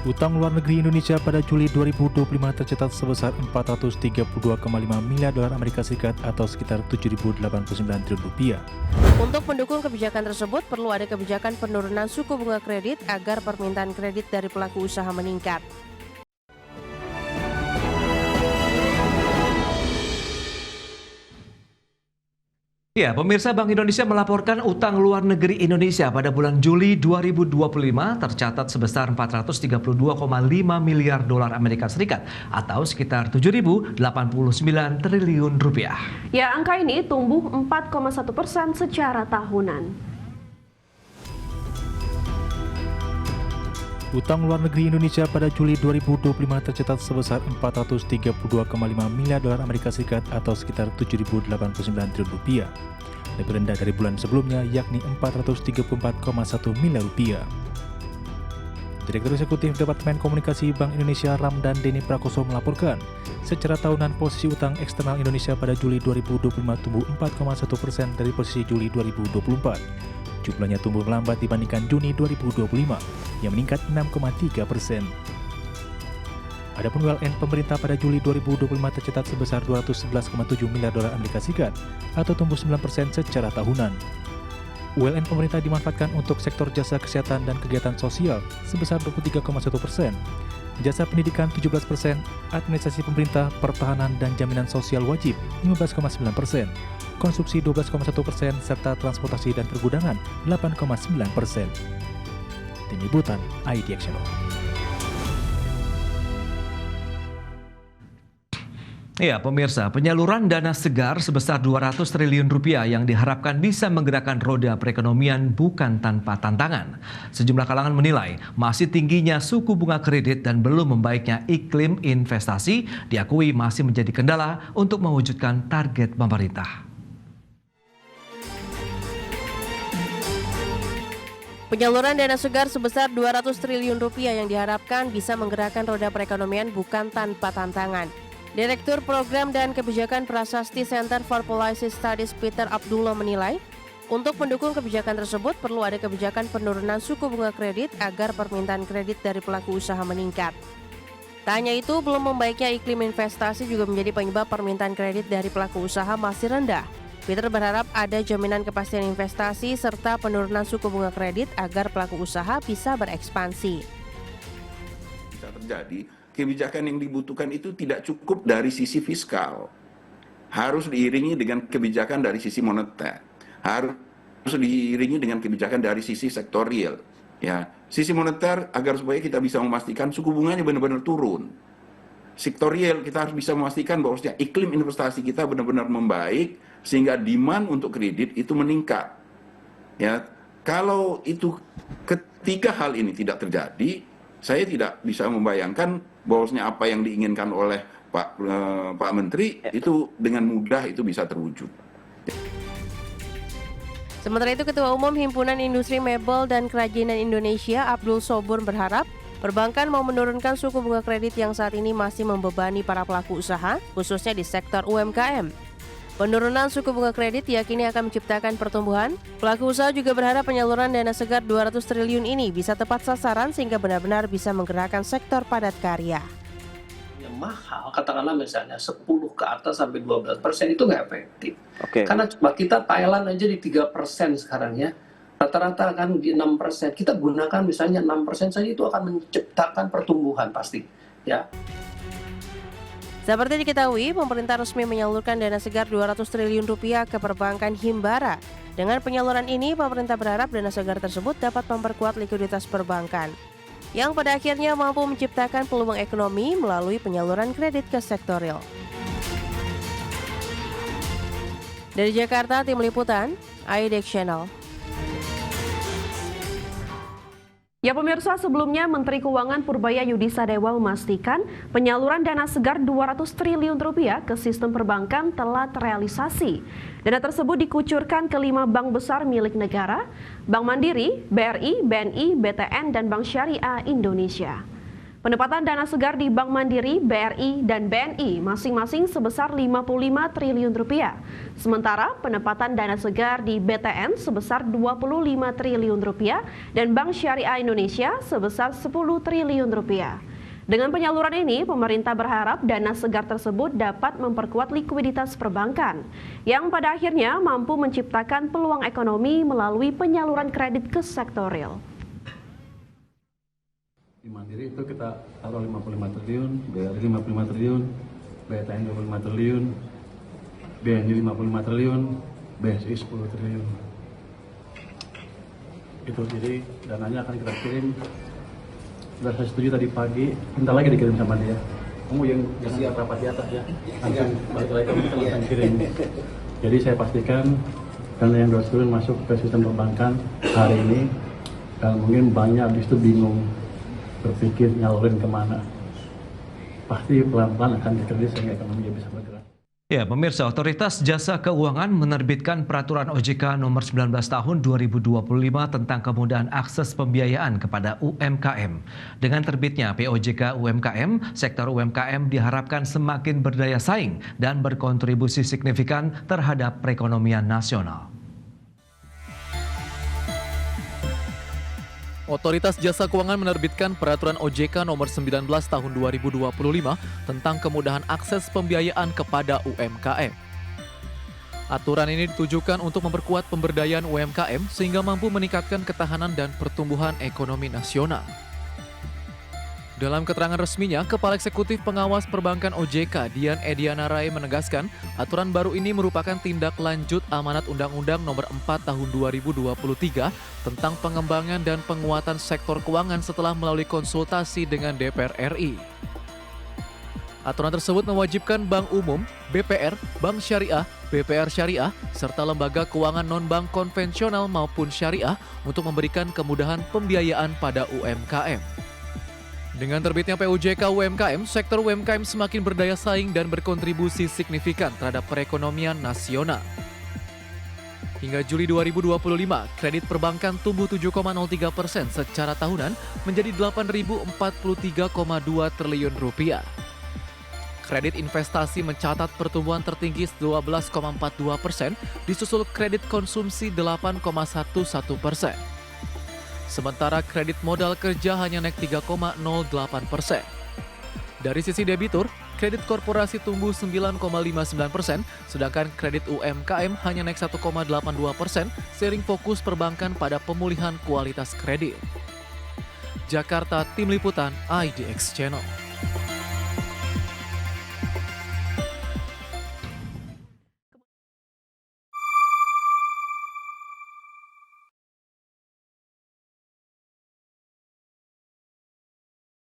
Utang luar negeri Indonesia pada Juli 2025 tercatat sebesar 432,5 miliar dolar Amerika Serikat atau sekitar 7.089 triliun rupiah. Untuk mendukung kebijakan tersebut, perlu ada kebijakan penurunan suku bunga kredit agar permintaan kredit dari pelaku usaha meningkat. Ya, pemirsa, Bank Indonesia melaporkan utang luar negeri Indonesia pada bulan Juli 2025 tercatat sebesar 432,5 miliar dolar Amerika Serikat atau sekitar 7.089 triliun rupiah. Ya, angka ini tumbuh 4,1% secara tahunan. Utang luar negeri Indonesia pada Juli 2025 tercatat sebesar 432,5 miliar dolar Amerika Serikat atau sekitar 7.089 triliun rupiah. Lebih rendah dari bulan sebelumnya yakni 434,1 miliar rupiah. Direktur Eksekutif Departemen Komunikasi Bank Indonesia Ramdan Denny Prakoso melaporkan, secara tahunan posisi utang eksternal Indonesia pada Juli 2025 tumbuh 4,1% dari posisi Juli 2024. Jumlahnya tumbuh melambat dibandingkan Juni 2025 yang meningkat 6,3%. Adapun ULN pemerintah pada Juli 2025 tercatat sebesar 211,7 miliar dolar Amerika Serikat atau tumbuh 9% secara tahunan. ULN pemerintah dimanfaatkan untuk sektor jasa kesehatan dan kegiatan sosial sebesar 23,1%, jasa pendidikan 17%, administrasi pemerintah, pertahanan dan jaminan sosial wajib 15,9%, konsumsi 12,1%, serta transportasi dan pergudangan 8,9%. Tim Liputan, IDX Channel. Ya, pemirsa, penyaluran dana segar sebesar 200 triliun rupiah yang diharapkan bisa menggerakkan roda perekonomian bukan tanpa tantangan. Sejumlah kalangan menilai masih tingginya suku bunga kredit dan belum membaiknya iklim investasi diakui masih menjadi kendala untuk mewujudkan target pemerintah. Penyaluran dana segar sebesar 200 triliun rupiah yang diharapkan bisa menggerakkan roda perekonomian bukan tanpa tantangan. Direktur Program dan Kebijakan Prasasti Center for Policy Studies Peter Abdullah menilai, untuk mendukung kebijakan tersebut perlu ada kebijakan penurunan suku bunga kredit agar permintaan kredit dari pelaku usaha meningkat. Tak hanya itu, belum membaiknya iklim investasi juga menjadi penyebab permintaan kredit dari pelaku usaha masih rendah. Peter berharap ada jaminan kepastian investasi serta penurunan suku bunga kredit agar pelaku usaha bisa berekspansi. Bisa terjadi, kebijakan yang dibutuhkan itu tidak cukup dari sisi fiskal. Harus diiringi dengan kebijakan dari sisi moneter. Harus diiringi dengan kebijakan dari sisi sektorial. Ya, sisi moneter agar supaya kita bisa memastikan suku bunganya benar-benar turun. Sektorial kita harus bisa memastikan bahwa iklim investasi kita benar-benar membaik sehingga demand untuk kredit itu meningkat. Ya, kalau itu ketiga hal ini tidak terjadi, saya tidak bisa membayangkan bahwasanya apa yang diinginkan oleh Pak Menteri itu dengan mudah itu bisa terwujud. Sementara itu, Ketua Umum Himpunan Industri Mebel dan Kerajinan Indonesia Abdul Sobur berharap perbankan mau menurunkan suku bunga kredit yang saat ini masih membebani para pelaku usaha, khususnya di sektor UMKM. Penurunan suku bunga kredit yakini akan menciptakan pertumbuhan. Pelaku usaha juga berharap penyaluran dana segar 200 triliun ini bisa tepat sasaran sehingga benar-benar bisa menggerakkan sektor padat karya. Yang mahal, katakanlah misalnya 10 ke atas sampai 12% itu nggak efektif. Karena coba kita Thailand aja di 3% sekarang ya. Rata-rata kan di 6%. Kita gunakan misalnya 6% saja itu akan menciptakan pertumbuhan pasti. Ya. Seperti diketahui, pemerintah resmi menyalurkan dana segar 200 triliun rupiah ke perbankan Himbara. Dengan penyaluran ini, pemerintah berharap dana segar tersebut dapat memperkuat likuiditas perbankan, yang pada akhirnya mampu menciptakan peluang ekonomi melalui penyaluran kredit ke sektor real. Dari Jakarta, Tim Liputan, IDX Channel. Ya pemirsa, sebelumnya Menteri Keuangan Purbaya Yudisadewa memastikan penyaluran dana segar 200 triliun rupiah ke sistem perbankan telah terrealisasi. Dana tersebut dikucurkan ke 5 bank besar milik negara, Bank Mandiri, BRI, BNI, BTN, dan Bank Syariah Indonesia. Penempatan dana segar di Bank Mandiri, BRI, dan BNI masing-masing sebesar 55 triliun rupiah. Sementara penempatan dana segar di BTN sebesar 25 triliun rupiah dan Bank Syariah Indonesia sebesar 10 triliun rupiah. Dengan penyaluran ini, pemerintah berharap dana segar tersebut dapat memperkuat likuiditas perbankan, yang pada akhirnya mampu menciptakan peluang ekonomi melalui penyaluran kredit ke sektor real. Di Mandiri itu kita taruh 55 triliun, BRI 55 triliun, BTN 25 triliun, BNI 55 triliun, BSI 10 triliun. Itu jadi dananya akan kita kirim. Sudah saya setuju tadi pagi, minta lagi dikirim sama dia. Kamu yang jangan rapat di atas ya, langsung balik lagi kita langsung kirim. Jadi saya pastikan dana yang 2 triliun masuk ke sistem perbankan hari ini, dan mungkin banyak habis itu bingung berpikir nyalurin kemana. Pasti pelan-pelan akan dikredit sehingga ekonomi bisa bergerak. Ya, pemirsa, Otoritas Jasa Keuangan menerbitkan Peraturan OJK Nomor 19 Tahun 2025 tentang kemudahan akses pembiayaan kepada UMKM. Dengan terbitnya POJK UMKM, sektor UMKM diharapkan semakin berdaya saing dan berkontribusi signifikan terhadap perekonomian nasional. Otoritas Jasa Keuangan menerbitkan Peraturan OJK Nomor 19 Tahun 2025 tentang kemudahan akses pembiayaan kepada UMKM. Aturan ini ditujukan untuk memperkuat pemberdayaan UMKM sehingga mampu meningkatkan ketahanan dan pertumbuhan ekonomi nasional. Dalam keterangan resminya, Kepala Eksekutif Pengawas Perbankan OJK, Dian Ediana Rai menegaskan, aturan baru ini merupakan tindak lanjut amanat Undang-Undang Nomor 4 Tahun 2023 tentang pengembangan dan penguatan sektor keuangan setelah melalui konsultasi dengan DPR RI. Aturan tersebut mewajibkan Bank Umum, BPR, Bank Syariah, BPR Syariah, serta lembaga keuangan non-bank konvensional maupun syariah untuk memberikan kemudahan pembiayaan pada UMKM. Dengan terbitnya POJK UMKM, sektor UMKM semakin berdaya saing dan berkontribusi signifikan terhadap perekonomian nasional. Hingga Juli 2025, kredit perbankan tumbuh 7,03% secara tahunan menjadi 8.043,2 triliun rupiah. Kredit investasi mencatat pertumbuhan tertinggi 12,42%, disusul kredit konsumsi 8,11%. Sementara kredit modal kerja hanya naik 3,08%. Dari sisi debitur, kredit korporasi tumbuh 9,59%, sedangkan kredit UMKM hanya naik 1,82%, seiring fokus perbankan pada pemulihan kualitas kredit. Jakarta, Tim Liputan IDX Channel.